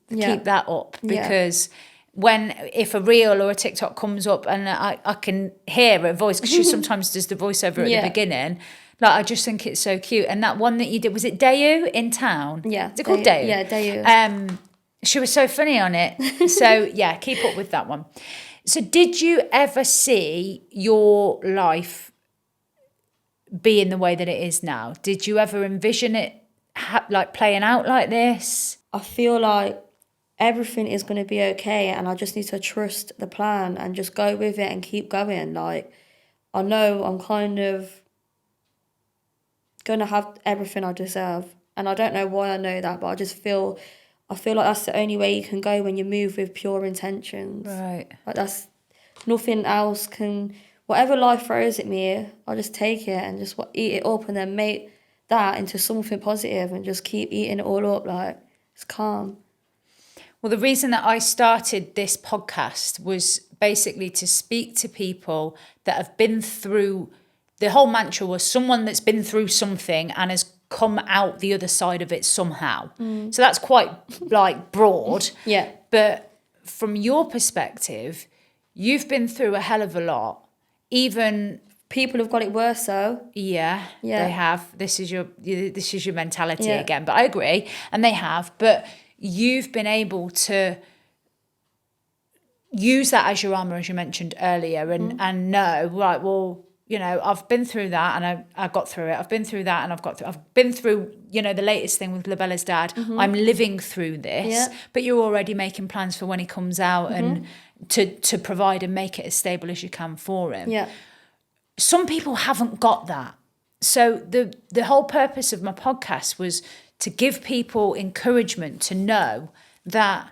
that up, because if a reel or a TikTok comes up and I can hear her voice, because she sometimes does the voiceover at the beginning, like, I just think it's so cute. And that one that you did, was it Dayu in town? Yeah. Is it called Dayu? Yeah, Dayu. She was so funny on it. So yeah, keep up with that one. So did you ever see your life being the way that it is now? Did you ever envision it like playing out like this? I feel like everything is going to be okay, and I just need to trust the plan and just go with it and keep going. Like, I know I'm kind of going to have everything I deserve, and I don't know why I know that, but I feel like that's the only way you can go when you move with pure intentions. Right. Like, that's nothing else can. Whatever life throws at me, I just take it and just eat it up, and then make that into something positive and just keep eating it all up. Like, it's calm. Well, the reason that I started this podcast was basically to speak to people that have been through, the whole mantra was someone that's been through something and has come out the other side of it somehow. So that's quite like broad. Yeah. But from your perspective, you've been through a hell of a lot. Even people have got it worse, though. Yeah, Yeah. they have. This is your mentality again. But I agree, and they have. But you've been able to use that as your armor, as you mentioned earlier, and know, right, well, you know, I've been through that and I got through it. I've been through that and I've been through, you know, the latest thing with Labella's dad. I'm living through this. Yeah. But you're already making plans for when he comes out and to provide and make it as stable as you can for him. Yeah. Some people haven't got that. So the whole purpose of my podcast was to give people encouragement to know that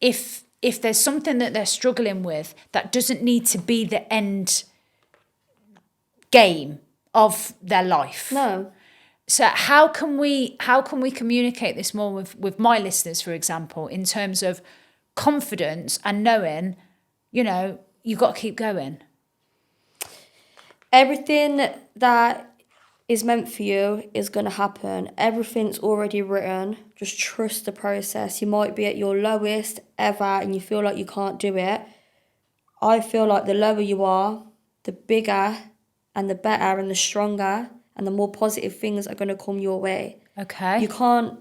if there's something that they're struggling with, that doesn't need to be the end game of their life. No. So how can we communicate this more with my listeners, for example, in terms of confidence and knowing, you've got to keep going. Everything that is meant for you is going to happen. Everything's already written. Just trust the process. You might be at your lowest ever and you feel like you can't do it. I feel like the lower you are, the bigger and the better and the stronger and the more positive things are going to come your way. Okay. You can't,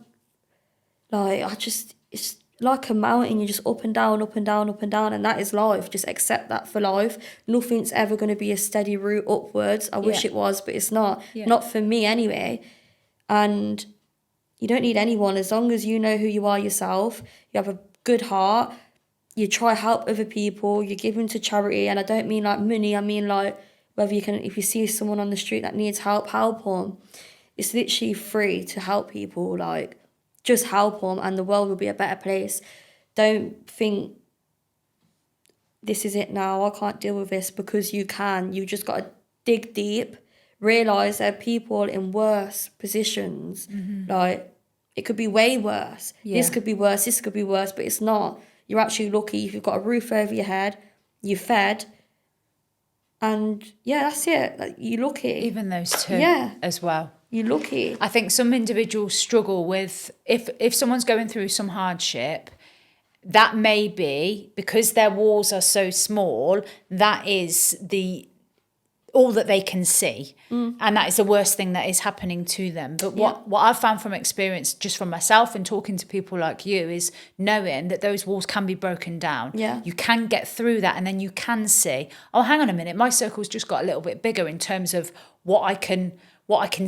it's like a mountain. You're just up and down, up and down, up and down. And that is life. Just accept that for life. Nothing's ever going to be a steady route upwards. I wish it was, but it's not. Yeah. Not for me anyway. And you don't need anyone. As long as you know who you are yourself, you have a good heart, you try help other people, you give into charity. And I don't mean like money. I mean like whether you can, if you see someone on the street that needs help them. It's literally free to help people. Like, just help them and the world will be a better place. Don't think this is it now, I can't deal with this, because you can. You just got to dig deep, realise there are people in worse positions. Like, it could be way worse. Yeah. This could be worse, this could be worse, but it's not. You're actually lucky if you've got a roof over your head, you're fed, and yeah, that's it. Like, you're lucky. Even those two as well. You're lucky. I think some individuals struggle with, if someone's going through some hardship, that may be because their walls are so small, that is all that they can see. And that is the worst thing that is happening to them. But what I've found from experience, just from myself and talking to people like you, is knowing that those walls can be broken down. Yeah. You can get through that, and then you can see, oh, hang on a minute, my circle's just got a little bit bigger in terms of what I can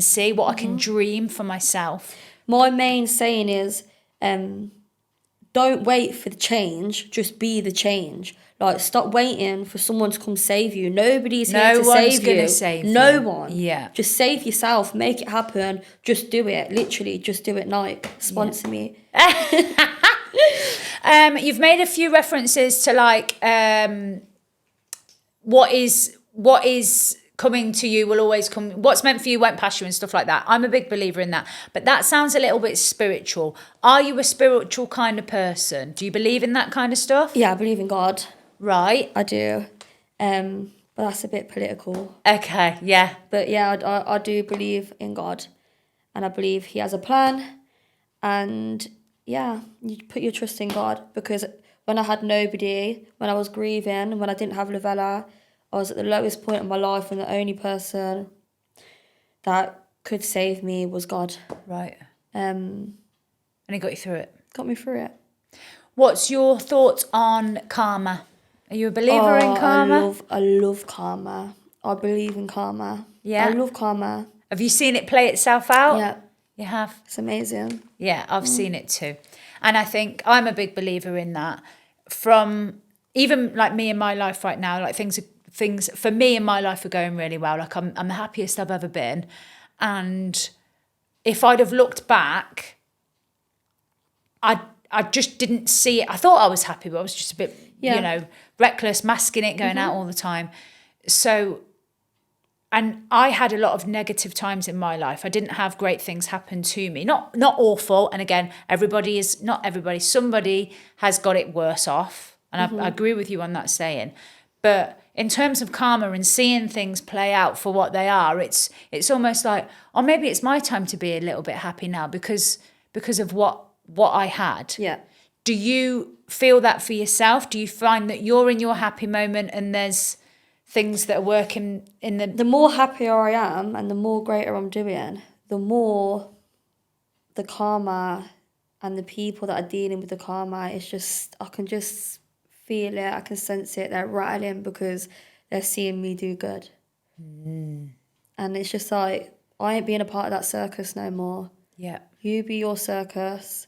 see, what I can dream for myself. My main saying is, don't wait for the change, just be the change. Like, stop waiting for someone to come save you. Nobody's here to save you. Save no you. one. Yeah. Just save yourself, make it happen, just do it. Literally, just do it. Nike, sponsor me. You've made a few references to like what is coming to you will always come. What's meant for you won't pass you and stuff like that. I'm a big believer in that. But that sounds a little bit spiritual. Are you a spiritual kind of person? Do you believe in that kind of stuff? Yeah, I believe in God. Right. I do. But that's a bit political. Okay, yeah. But yeah, I do believe in God. And I believe he has a plan. And yeah, you put your trust in God. Because when I had nobody, when I was grieving, when I didn't have Lavella, I was at the lowest point of my life, and the only person that could save me was God. Right. And he got you through it. Got me through it. What's your thoughts on karma? Are you a believer in karma? I love karma. I believe in karma. Yeah. I love karma. Have you seen it play itself out? Yeah. You have? It's amazing. Yeah, I've seen it too. And I think I'm a big believer in that. From even like me in my life right now, like things for me in my life are going really well. Like I'm the happiest I've ever been. And if I'd have looked back, I just didn't see it. I thought I was happy, but I was just a bit, reckless, masking it, going out all the time. So, and I had a lot of negative times in my life. I didn't have great things happen to me. Not awful. And again, somebody has got it worse off. And I agree with you on that saying. But in terms of karma and seeing things play out for what they are, it's almost like, oh, maybe it's my time to be a little bit happy now because of what I had. Yeah. Do you feel that for yourself? Do you find that you're in your happy moment and there's things that are working in the... The more happier I am and the more greater I'm doing, the more the karma and the people that are dealing with the karma, it's just, I can just feel it, I can sense it, they're rattling because they're seeing me do good. And it's just like, I ain't being a part of that circus no more. Yeah. You be your circus,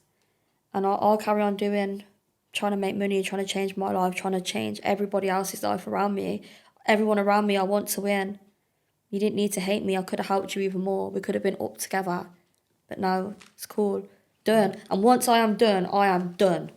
and I'll carry on trying to make money, trying to change my life, trying to change everybody else's life around me. Everyone around me, I want to win. You didn't need to hate me. I could have helped you even more. We could have been up together. But no, it's cool. Done. And once I am done, I am done.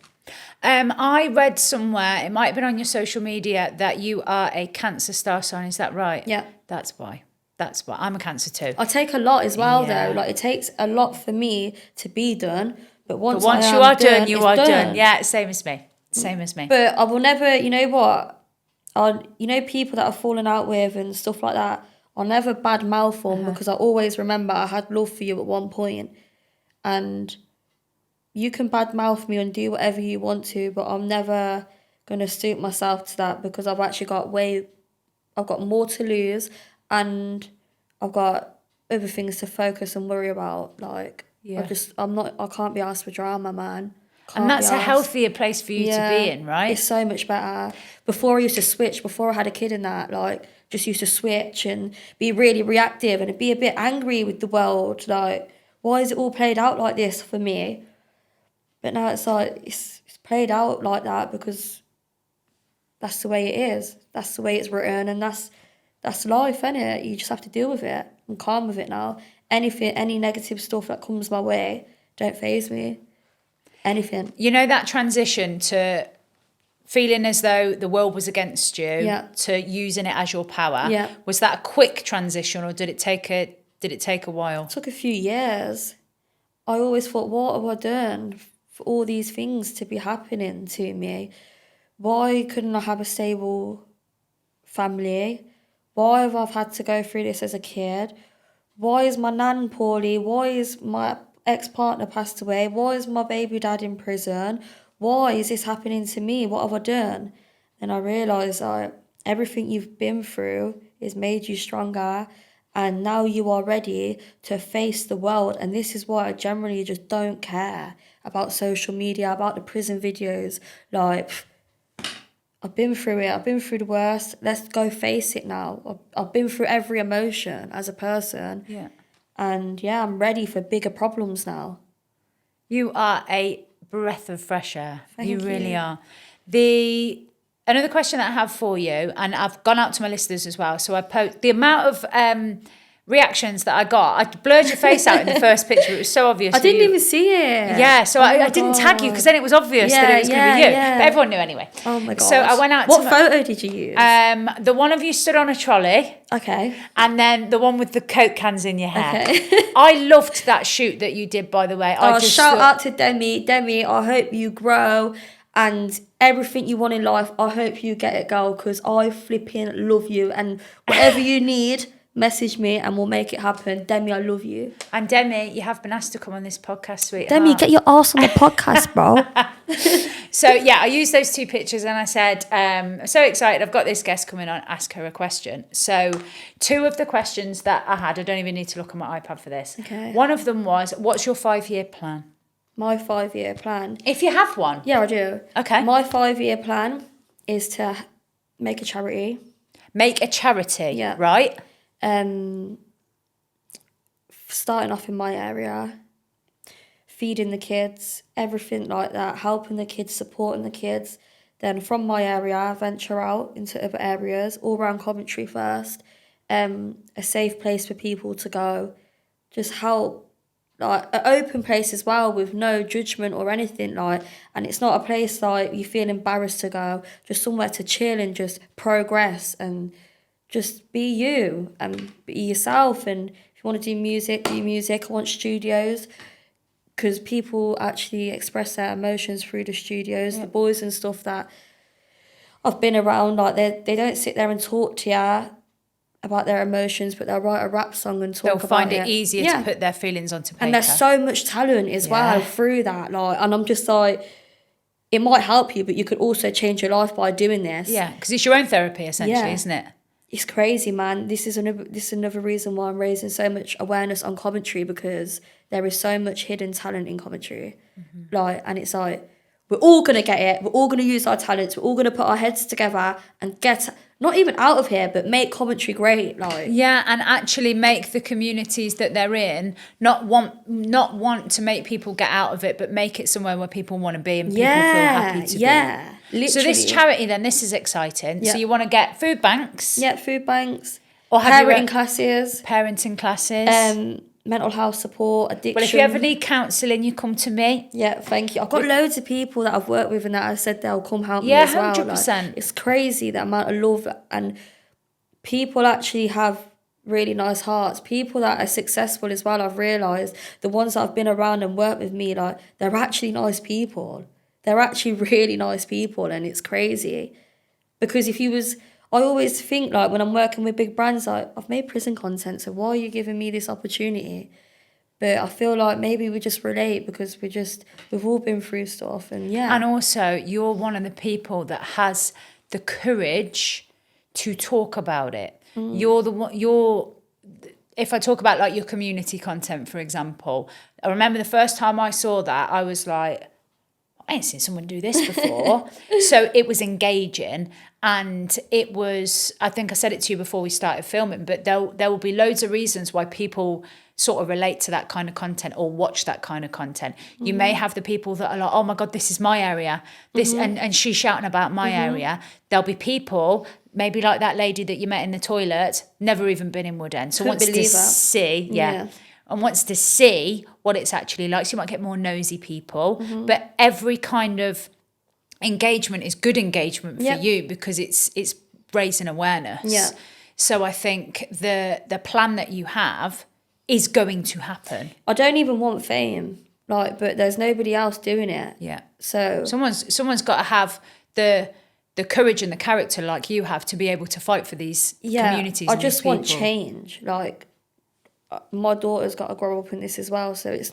I read somewhere, it might have been on your social media, that you are a Cancer star sign. Is that right? Yeah. That's why. That's what I'm a Cancer too. I take a lot as well, Yeah. though. Like, it takes a lot for me to be done. But once But once I you am are done, done, you it's are done. done. Yeah, same as me. Same as me. But I will never, you know what? People that I've fallen out with and stuff like that, I'll never bad mouth them because I always remember I had love for you at one point. And you can bad mouth me and do whatever you want to, but I'm never going to suit myself to that because I've actually I've got more to lose and I've got other things to focus and worry about. Like, Yeah. I can't be asked for drama, man. And that's a Can't be arsed. healthier place for you to be in, right? It's so much better. Before I used to switch, before I had a kid and that, like, just used to switch and be really reactive and be a bit angry with the world. Like, why is it all played out like this for me? But now it's like, it's played out like that because that's the way it is. That's the way it's written, and that's life, innit? You just have to deal with it. I'm calm with it now. Any negative stuff that comes my way, don't faze me. Anything. You know, that transition to feeling as though the world was against you to using it as your power. Yeah. Was that a quick transition, or did it take a while? It took a few years. I always thought, what have I done for all these things to be happening to me? Why couldn't I have a stable family? Why have I had to go through this as a kid? Why is my nan poorly? Why is my ex-partner passed away? Why is my baby dad in prison? Why is this happening to me? What have I done? And I realised everything you've been through has made you stronger, and now you are ready to face the world. And this is why I generally just don't care about social media, about the prison videos. Like, I've been through it. I've been through the worst. Let's go face it now. I've been through every emotion as a person. Yeah. And yeah, I'm ready for bigger problems now. You are a breath of fresh air. Thank you really you. are. Another question that I have for you, and I've gone out to my listeners as well. So the amount of reactions that I got. I blurred your face out in the first picture. It was so obvious. I didn't even see it. Yeah, so Oh I didn't tag you because then it was obvious that it was going to be you. But everyone knew anyway. Oh my god. So I went out. What photo did you use? The one of you stood on a trolley. Okay. And then the one with the Coke cans in your hair. Okay. I loved that shoot that you did, by the way. Shout out to Demi. Demi, I hope you grow and everything you want in life, I hope you get it, girl, because I flipping love you. And whatever you need, message me and we'll make it happen. Demi, I love you. And Demi, you have been asked to come on this podcast, sweetheart. Demi, get your ass on the podcast, bro. So yeah, I used those two pictures and I said, I'm so excited. I've got this guest coming on, ask her a question. So 2 of the questions that I had, I don't even need to look on my iPad for this. Okay. One of them was, what's your 5-year plan? My 5-year plan. If you have one. Yeah, I do. Okay. My 5-year plan is to make a charity. Make a charity, Yeah. right? Starting off in my area, feeding the kids, everything like that, helping the kids, supporting the kids. Then from my area, venture out into other areas, all around Coventry first. A safe place for people to go. Just help. Like an open place as well with no judgment or anything, like, and it's not a place like you feel embarrassed to go, just somewhere to chill and just progress and just be you and be yourself. And if you want to do music, do music. I want studios because people actually express their emotions through the studios. Yeah. The boys and stuff that I've been around, like they don't sit there and talk to you about their emotions, but they'll write a rap song and talk about it. They'll find it easier to put their feelings onto paper. And there's so much talent as well through that. Like, and I'm just like, it might help you, but you could also change your life by doing this. Yeah, because it's your own therapy, essentially, isn't it? It's crazy, man. This is another reason why I'm raising so much awareness on Coventry, because there is so much hidden talent in Coventry. Mm-hmm. Like, and it's like, we're all going to get it. We're all going to use our talents. We're all going to put our heads together and get, not even out of here, but make Coventry great. Like, yeah, and actually make the communities that they're in not want to make people get out of it, but make it somewhere where people want to be and people feel happy to be. Yeah, literally. So this charity then, this is exciting. Yeah. So you want to get food banks? Yeah, food banks. Or parenting classes. Parenting classes. Mental health support, addiction. Well, if you ever need counselling, you come to me. Yeah, thank you. I've got loads of people that I've worked with and that have said they'll come help me as well. 100%. Like, it's crazy the amount of love, and people actually have really nice hearts. People that are successful as well, I've realised, the ones that have been around and worked with me, like, they're actually nice people. They're actually really nice people, and it's crazy. Because I always think, like, when I'm working with big brands, like, I've made prison content, so why are you giving me this opportunity? But I feel like maybe we just relate because we've all been through stuff, and yeah. And also, you're one of the people that has the courage to talk about it. You're the one, if I talk about like your community content, for example, I remember the first time I saw that, I was like, I ain't seen someone do this before. So it was engaging, and it was, I think I said it to you before we started filming, but there will be loads of reasons why people sort of relate to that kind of content or watch that kind of content. You may have the people that are like, oh my God, this is my area. And she's shouting about my area. There'll be people, maybe like that lady that you met in the toilet, never even been in Wood End. So wants to see, and wants to see what it's actually like. So you might get more nosy people, but every kind of engagement is good engagement for you because it's raising awareness. Yeah. So I think the plan that you have is going to happen. I don't even want fame, like, but there's nobody else doing it. Yeah. So someone's got to have the courage and the character like you have to be able to fight for these communities. I just want change. Like, my daughter's got to grow up in this as well. So it's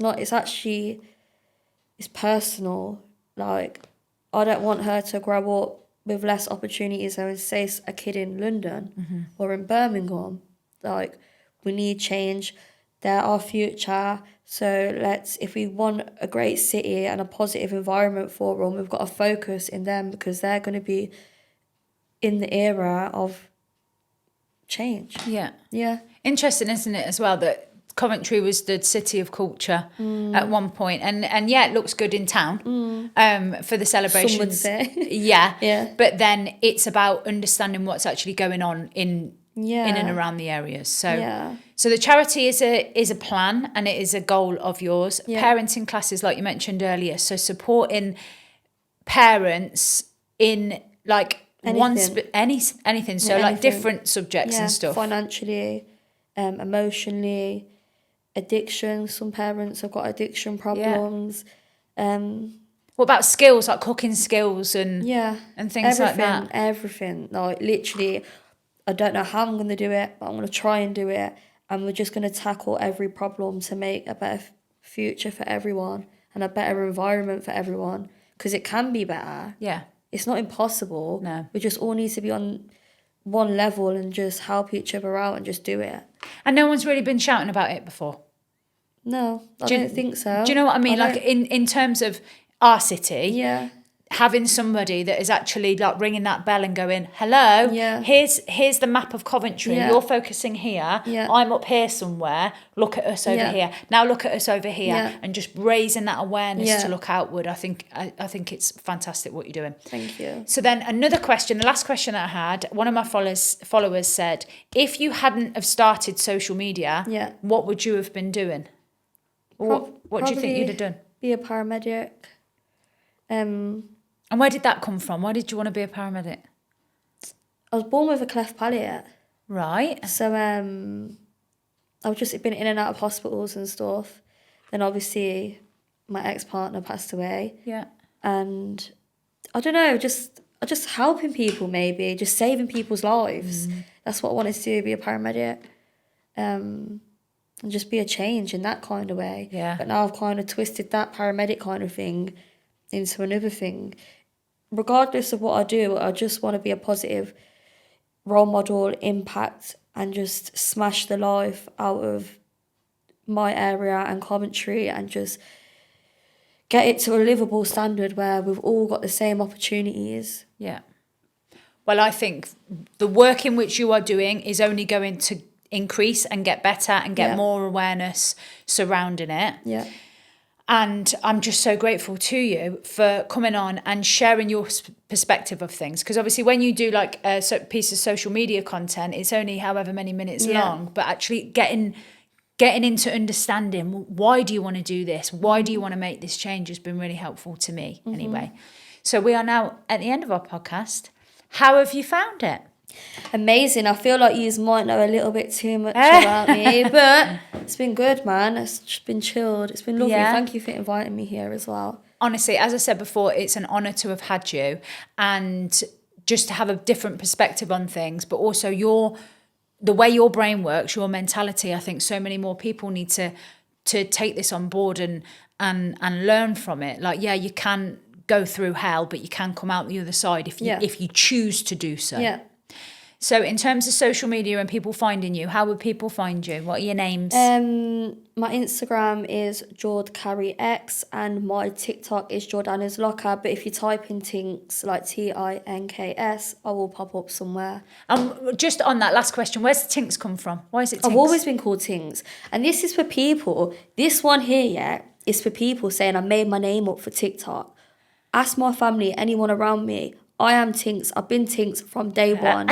personal. Like, I don't want her to grow up with less opportunities than, say, a kid in London or in Birmingham. Like, we need change. They're our future. So if we want a great city and a positive environment for them, we've got to focus in them because they're going to be in the era of change. Yeah. Yeah. Interesting, isn't it, as well, that Coventry was the city of culture at one point, and yeah, it looks good in town for the celebrations. Some would say. Yeah. But then it's about understanding what's actually going on in and around the areas. So the charity is a plan, and it is a goal of yours. Parenting classes, like you mentioned earlier, so supporting parents in like anything. So like different subjects and stuff. Financially, emotionally, addiction. Some parents have got addiction problems. What about skills, like cooking skills and things like that? Everything. Like, literally, I don't know how I'm going to do it, but I'm going to try and do it. And we're just going to tackle every problem to make a better future for everyone and a better environment for everyone. Because it can be better. Yeah. It's not impossible. No. We just all need to be on one level and just help each other out and just do it. And no one's really been shouting about it before? No, I don't think so. Do you know what I mean? Like in terms of our city, having somebody that is actually like ringing that bell and going, hello, here's the map of Coventry. You're focusing here. I'm up here somewhere. Look at us over here. Now look at us over here. And just raising that awareness to look outward. I think it's fantastic what you're doing. Thank you. So then another question, the last question that I had, one of my followers said, if you hadn't have started social media, what would you have been doing? What do you think you'd have done? Be a paramedic. And where did that come from? Why did you want to be a paramedic? I was born with a cleft palate. Right. So I've just been in and out of hospitals and stuff. Then obviously my ex-partner passed away. Yeah. And I don't know, just helping people maybe, just saving people's lives. That's what I wanted to do, be a paramedic. And just be a change in that kind of way. Yeah. But now I've kind of twisted that paramedic kind of thing into another thing. Regardless of what I do, I just want to be a positive role model, impact, and just smash the life out of my area and Coventry and just get it to a livable standard where we've all got the same opportunities. Yeah. Well, I think the work in which you are doing is only going to increase and get better and get more awareness surrounding it. Yeah. And I'm just so grateful to you for coming on and sharing your perspective of things. Because obviously when you do like a piece of social media content, it's only however many minutes long, but actually getting into understanding, why do you want to do this? Why do you want to make this change has been really helpful to me anyway. So we are now at the end of our podcast. How have you found it? Amazing. I feel like you might know a little bit too much about me, but it's been good, man. It's just been chilled. It's been lovely. Yeah. Thank you for inviting me here as well. Honestly, as I said before, it's an honour to have had you, and just to have a different perspective on things, but also the way your brain works, your mentality. I think so many more people need to take this on board and learn from it. Like, yeah, you can go through hell, but you can come out the other side if you choose to do so. Yeah. So in terms of social media and people finding you, how would people find you? What are your names? My Instagram is JordCarryX and my TikTok is Jordanna's Locker. But if you type in Tinks, like TINKS, I will pop up somewhere. Just on that last question, where's the Tinks come from? Why is it Tinks? I've always been called Tinks. And this is for people, this one here, is for people saying I made my name up for TikTok. Ask my family, anyone around me, I am Tinks. I've been Tinks from day one.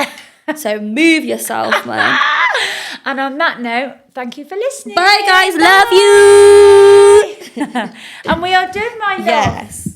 So move yourself, man. And on that note, thank you for listening. Bye, guys. Bye. Love you. And we are done, my love. Yes.